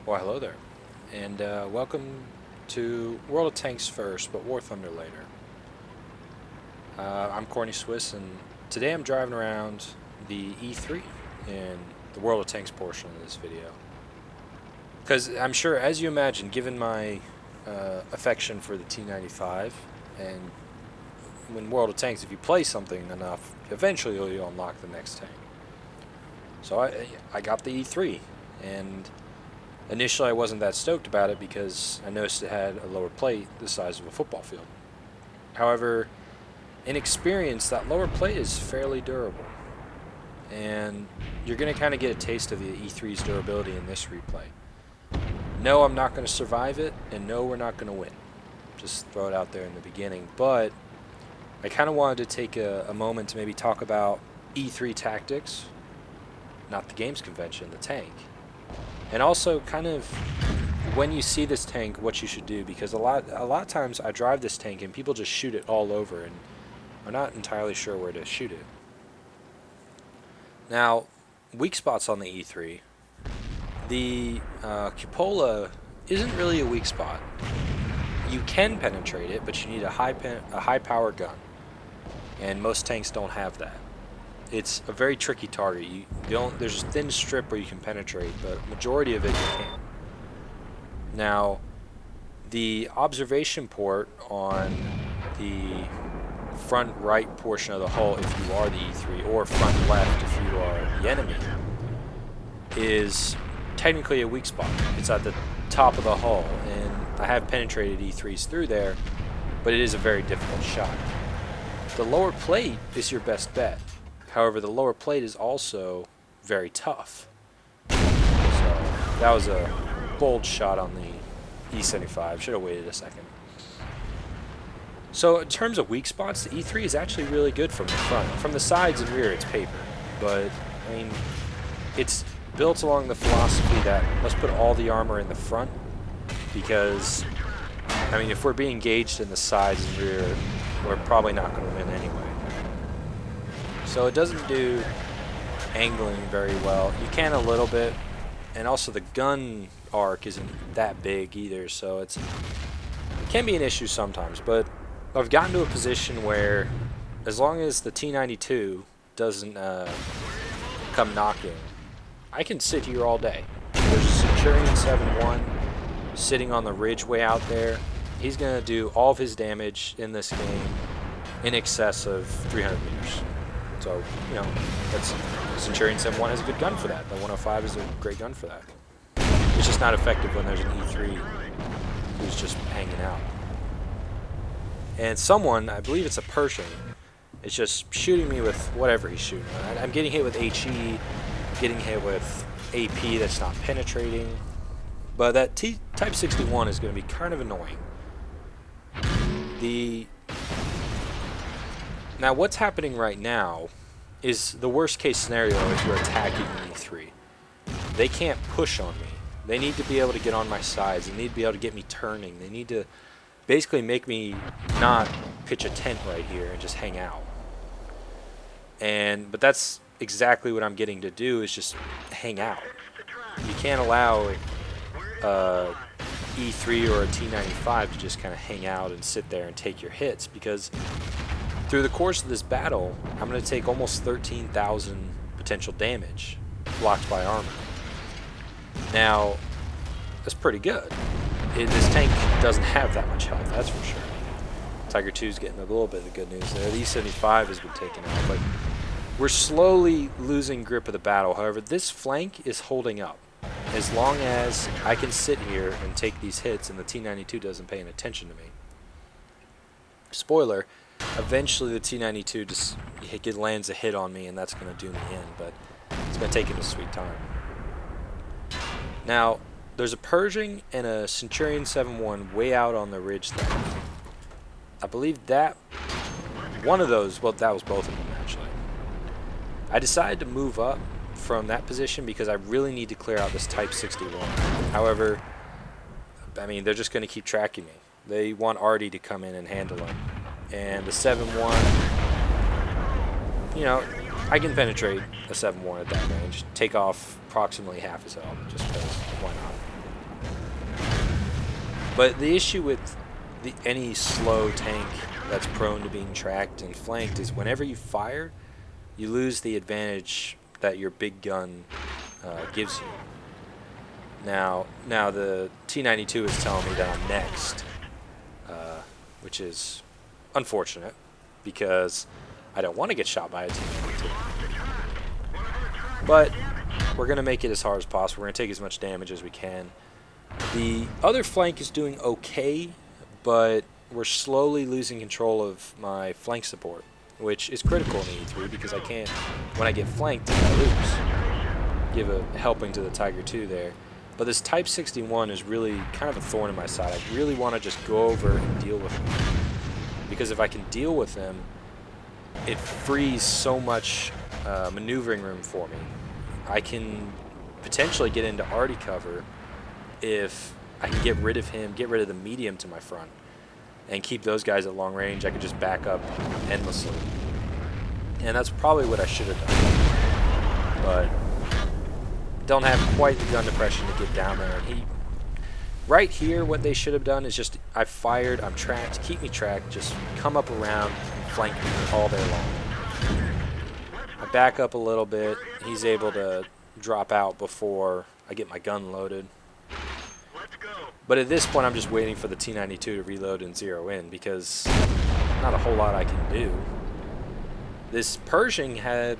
Well, hello there, and welcome to World of Tanks first, but War Thunder later. I'm Corny Swiss, and today I'm driving around the E3 in the World of Tanks portion of this video. Because I'm sure, as you imagine, given my affection for the T95, and when World of Tanks, if you play something enough, eventually you'll unlock the next tank. So I got the E3, and initially, I wasn't that stoked about it because I noticed it had a lower plate the size of a football field. However, in experience, that lower plate is fairly durable. And you're going to kind of get a taste of the E3's durability in this replay. No, I'm not going to survive it, and no, we're not going to win. Just throw it out there in the beginning. But I kind of wanted to take a moment to maybe talk about E3 tactics, not the games convention, the tank. And also kind of when you see this tank, what you should do, because a lot of times I drive this tank and people just shoot it all over and are not entirely sure where to shoot it. Now, weak spots on the E3. The cupola isn't really a weak spot. You can penetrate it, but you need a high power gun, and most tanks don't have that. It's a very tricky target. There's a thin strip where you can penetrate, but majority of it you can't. Now, the observation port on the front right portion of the hull, if you are the E3, or front left if you are the enemy, is technically a weak spot. It's at the top of the hull, and I have penetrated E3s through there, but it is a very difficult shot. The lower plate is your best bet. However, the lower plate is also very tough. So that was a bold shot on the E75. Should have waited a second. So in terms of weak spots, the E3 is actually really good from the front. From the sides and rear, it's paper. But, I mean, it's built along the philosophy that let's put all the armor in the front. Because, I mean, if we're being engaged in the sides and rear, we're probably not going to win anyway. So it doesn't do angling very well. You can a little bit, and also the gun arc isn't that big either, so it can be an issue sometimes. But I've gotten to a position where, as long as the T92 doesn't come knocking, I can sit here all day. There's a Centurion 7-1 sitting on the ridge way out there. He's going to do all of his damage in this game in excess of 300 meters. So, you know, that's Centurion 7-1 has a good gun for that. The 105 is a great gun for that. It's just not effective when there's an E3 who's just hanging out. And someone, I believe it's a Pershing, is just shooting me with whatever he's shooting. I'm getting hit with HE, getting hit with AP that's not penetrating. But that Type 61 is going to be kind of annoying. Now, what's happening right now is the worst case scenario if you're attacking E3. They can't push on me. They need to be able to get on my sides. They need to be able to get me turning. They need to basically make me not pitch a tent right here and just hang out. But that's exactly what I'm getting to do, is just hang out. You can't allow E3 or a T95 to just kind of hang out and sit there and take your hits, because through the course of this battle, I'm going to take almost 13,000 potential damage blocked by armor. Now, that's pretty good. This tank doesn't have that much health, that's for sure. Tiger 2 is getting a little bit of the good news there. The E75 has been taken out, but we're slowly losing grip of the battle. However, this flank is holding up. As long as I can sit here and take these hits and the T92 doesn't pay any attention to me. Spoiler, eventually the T92 just lands a hit on me, and that's going to do me in, but it's going to take him a sweet time. Now, there's a Pershing and a Centurion 7-1 way out on the ridge there. I believe that one of those, well, that was both of them actually. I decided to move up from that position because I really need to clear out this Type 61. However, I mean, they're just going to keep tracking me. They want Artie to come in and handle him. And the 7-1, you know, I can penetrate a 7-1 at that range, take off approximately half his health, just because, why not? But the issue with any slow tank that's prone to being tracked and flanked is whenever you fire, you lose the advantage that your big gun gives you. Now the T-92 is telling me that I'm next, which is unfortunate because I don't want to get shot by a T-92. But we're going to make it as hard as possible. We're going to take as much damage as we can. The other flank is doing okay, but we're slowly losing control of my flank support, which is critical in the E3 because I can't, when I get flanked, I lose. Give a helping to the Tiger II there. But this Type 61 is really kind of a thorn in my side. I really want to just go over and deal with him. Because if I can deal with him, it frees so much maneuvering room for me. I can potentially get into arty cover if I can get rid of him, get rid of the medium to my front, and keep those guys at long range. I could just back up endlessly. And that's probably what I should have done. But don't have quite the gun depression to get down there. Right here, what they should have done is just, I fired, I'm tracked, keep me tracked, just come up around and flank me all day long. I back up a little bit, he's able to drop out before I get my gun loaded. But at this point, I'm just waiting for the T-92 to reload and zero in because not a whole lot I can do. This Pershing had,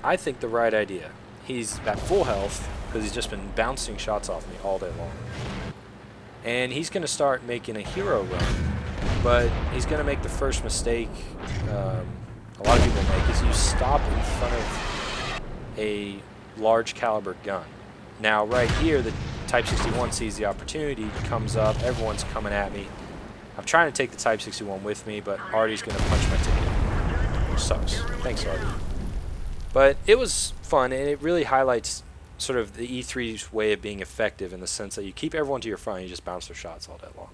I think, the right idea. He's at full health because he's just been bouncing shots off me all day long. And he's going to start making a hero run, but he's going to make the first mistake a lot of people make is you stop in front of a large caliber gun. Now right here, the Type 61 sees the opportunity, comes up, everyone's coming at me. I'm trying to take the Type 61 with me, but Artie's going to punch my ticket, which sucks. Thanks, Artie. But it was fun, and it really highlights sort of the E3's way of being effective in the sense that you keep everyone to your front and you just bounce their shots all day long.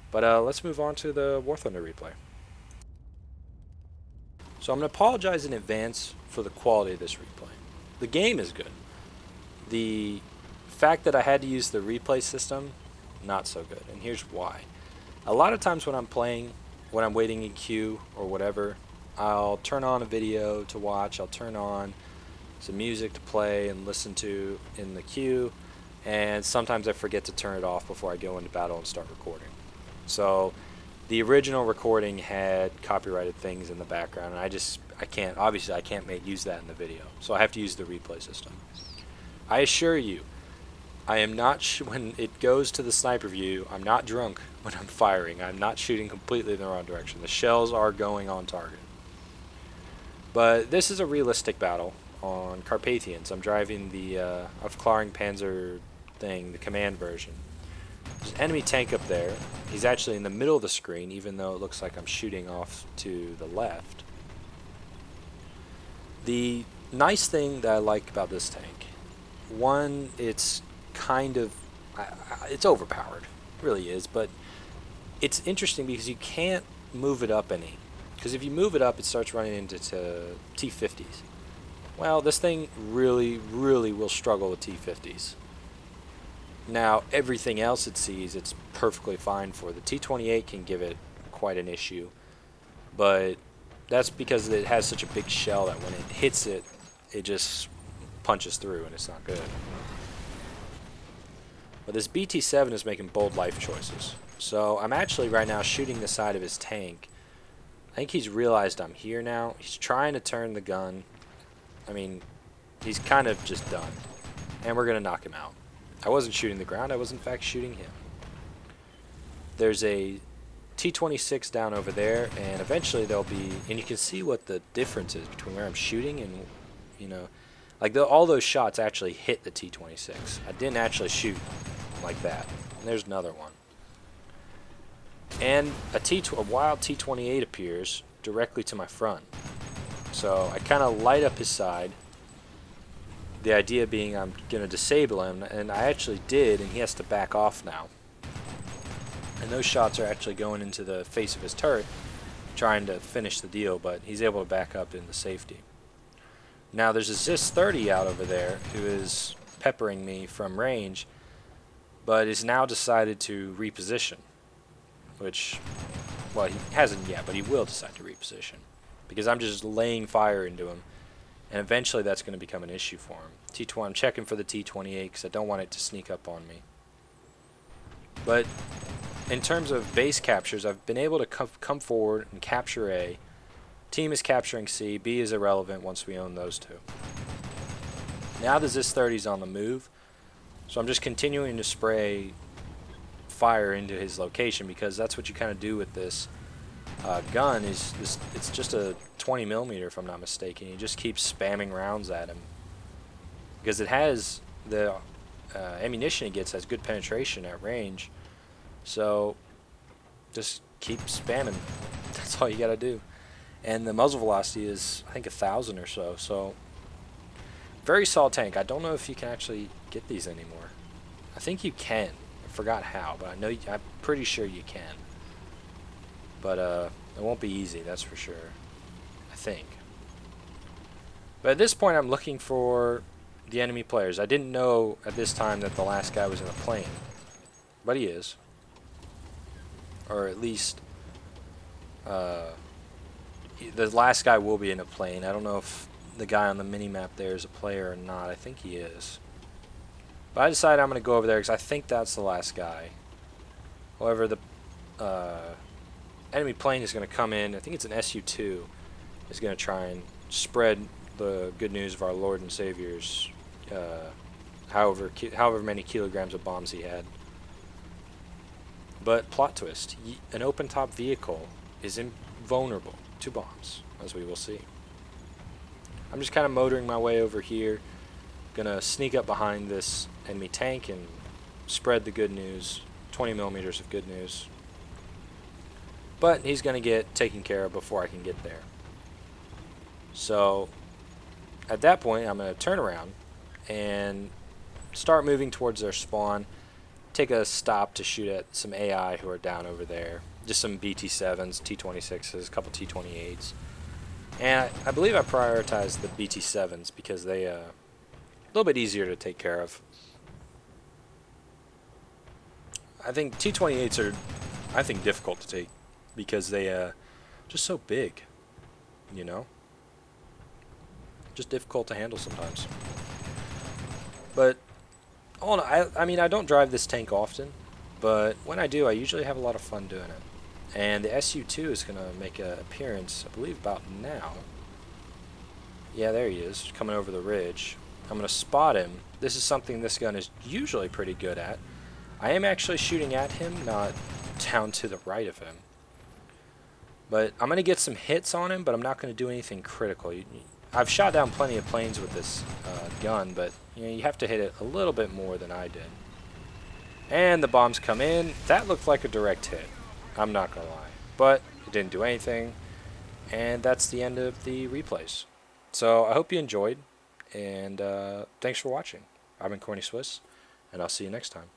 But let's move on to the War Thunder replay. So I'm going to apologize in advance for the quality of this replay. The game is good. The fact that I had to use the replay system, not so good. And here's why. A lot of times when I'm playing, when I'm waiting in queue or whatever, I'll turn on a video to watch, I'll turn on some music to play and listen to in the queue, and sometimes I forget to turn it off before I go into battle and start recording. So the original recording had copyrighted things in the background, and I can't use that in the video, so I have to use the replay system. I assure you, I am not when it goes to the sniper view, I'm not drunk when I'm firing. I'm not shooting completely in the wrong direction. The shells are going on target. But this is a realistic battle on Carpathians. I'm driving the Aufklärung Panzer thing, the command version. There's an enemy tank up there. He's actually in the middle of the screen, even though it looks like I'm shooting off to the left. The nice thing that I like about this tank, one, it's kind of, it's overpowered. It really is, but it's interesting because you can't move it up any. Because if you move it up, it starts running into T-50s. Well, this thing really, really will struggle with T-50s. Now, everything else it sees, it's perfectly fine for. The T-28 can give it quite an issue, but that's because it has such a big shell that when it hits it, it just punches through, and it's not good. But this BT-7 is making bold life choices. So I'm actually right now shooting the side of his tank. I think he's realized I'm here now. He's trying to turn the gun. I mean, he's kind of just done. And we're going to knock him out. I wasn't shooting the ground. I was, in fact, shooting him. There's a T-26 down over there, and eventually there'll be... And you can see what the difference is between where I'm shooting and, you know... Like, all those shots actually hit the T-26. I didn't actually shoot like that. And there's another one. And a wild T-28 appears directly to my front. So I kind of light up his side. The idea being I'm going to disable him, and I actually did, and he has to back off now. And those shots are actually going into the face of his turret, trying to finish the deal, but he's able to back up into safety. Now there's a ZIS-30 out over there who is peppering me from range, but is now decided to reposition, which, well, he hasn't yet, but he will decide to reposition because I'm just laying fire into him, and eventually that's going to become an issue for him. T20, I'm checking for the T28 because I don't want it to sneak up on me. But in terms of base captures, I've been able to come forward and capture A. Team is capturing C. B is irrelevant once we own those two. Now the ZIS-30 is on the move, so I'm just continuing to spray fire into his location because that's what you kind of do with this gun. It's just a 20 millimeter, if I'm not mistaken. You just keep spamming rounds at him because it has the ammunition it gets has good penetration at range. So just keep spamming. That's all you gotta do. And the muzzle velocity is, I think, 1,000 or so. So very solid tank. I don't know if you can actually get these anymore. I think you can. I forgot how, but I'm pretty sure you can. But it won't be easy, that's for sure. I think. But at this point, I'm looking for the enemy players. I didn't know at this time that the last guy was in a plane, but he is. Or at least the last guy will be in a plane. I don't know if the guy on the mini-map there is a player or not. I think he is. But I decided I'm going to go over there because I think that's the last guy. However, the enemy plane is going to come in. I think it's an Su-2. Is going to try and spread the good news of our Lord and Savior's however many kilograms of bombs he had. But plot twist, an open-top vehicle is invulnerable to bombs, as we will see. I'm just kind of motoring my way over here, gonna sneak up behind this enemy tank and spread the good news, 20 millimeters of good news. But he's gonna get taken care of before I can get there. So at that point, I'm gonna turn around and start moving towards their spawn. Take a stop to shoot at some AI who are down over there. Just some BT-7s, T-26s, a couple T-28s. And I believe I prioritized the BT-7s because they a little bit easier to take care of. I think T-28s are, difficult to take because they just so big, you know? Just difficult to handle sometimes. But all in all, I mean, I don't drive this tank often, but when I do, I usually have a lot of fun doing it. And the Su-2 is going to make an appearance, I believe, about now. Yeah, there he is, coming over the ridge. I'm going to spot him. This is something this gun is usually pretty good at. I am actually shooting at him, not down to the right of him. But I'm going to get some hits on him, but I'm not going to do anything critical. I've shot down plenty of planes with this gun, but you have to hit it a little bit more than I did. And the bombs come in. That looked like a direct hit. I'm not going to lie. But it didn't do anything. And that's the end of the replays. So I hope you enjoyed. And thanks for watching. I've been Corny Swiss, and I'll see you next time.